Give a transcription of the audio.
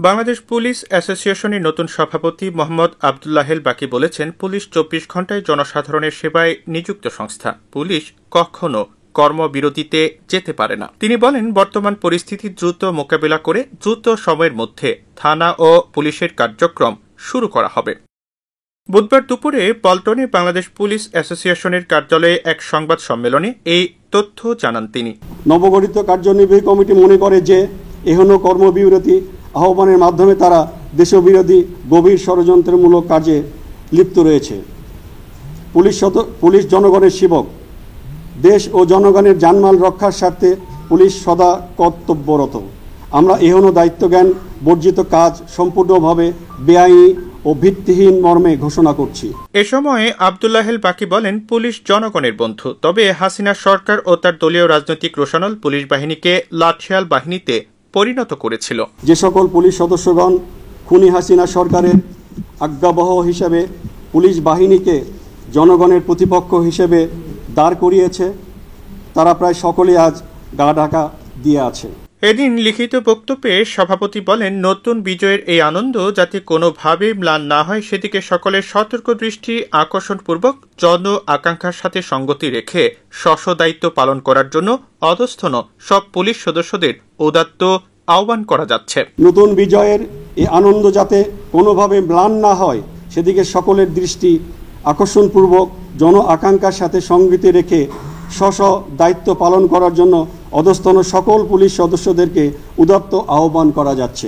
Bangladesh police অ্যাসোসিয়েশনের নতুন সভাপতি মোহাম্মদ আবদুল্লাহেল বাকি বলেছেন, পুলিশ ২৪ ঘণ্টায় জনসাধারণের সেবায় নিযুক্ত সংস্থা। পুলিশ কখনো কর্মবিরতিতে যেতে পারে না। তিনি বলেন, বর্তমান পরিস্থিতি দ্রুত মোকাবিলা করে দ্রুত সময়ের মধ্যে থানা ও পুলিশের কার্যক্রম শুরু করা হবে। বুধবার দুপুরে পল্টনে বাংলাদেশ পুলিশ অ্যাসোসিয়েশনের কার্যালয়ে এক সংবাদ সম্মেলনে এই তথ্য জানান তিনি। নবগঠিত কার্যনির্বাহী কমিটি মনে করে যে এখনো কর্মবিরতি আহ্বানের মাধ্যমে তারা দেশবিরোধী গভীর ষড়যন্ত্রমূলক কাজে লিপ্ত রয়েছে। পুলিশ জনগণের সেবক। দেশ ও জনগণের জানমাল রক্ষার স্বার্থে পুলিশ সদা কর্তব্যরত। আমরা এখনো দায়িত্বজ্ঞান বর্জিত কাজ সম্পূর্ণভাবে বেআইনি ও ভিত্তিহীন মর্মে ঘোষণা করছি। এ সময় আবদুল্লাহেল বাকি বলেন, পুলিশ জনগণের বন্ধু, তবে হাসিনা সরকার ও তার দলীয় রাজনৈতিক রোশানল পুলিশ বাহিনীকে লাঠিয়াল বাহিনীতে পরিণত করেছিল। যে সকল পুলিশ সদস্যগণ খুনি হাসিনা সরকারের আজ্ঞাবহ হিসেবে পুলিশ বাহিনীকে জনগণের প্রতিপক্ষ হিসেবে দাঁড় করিয়েছে, তারা প্রায় সকলেই আজ গা ঢাকা দিয়ে আছে। এদিন লিখিত বক্তব্যে সভাপতি বলেন, নতুন বিজয়ের এই আনন্দ যাতে কোনোভাবেই ম্লান না হয় সেদিকে সকলের সতর্ক দৃষ্টি আকর্ষণপূর্বক জন আকাঙ্ক্ষার সাথে সঙ্গতি রেখে স্ব দায়িত্ব পালন করার জন্য অধস্তন সব পুলিশ সদস্যদের উদাত্ত আহ্বান করা যাচ্ছে। নতুন বিজয়ের এই আনন্দ যাতে কোনোভাবে ম্লান না হয় সেদিকে সকলের দৃষ্টি আকর্ষণপূর্বক জন আকাঙ্ক্ষার সাথে সঙ্গতি রেখে স্ব দায়িত্ব পালন করার জন্য অধস্তন সকল পুলিশ সদস্যদেরকে উদাত্ত আহ্বান করা যাচ্ছে।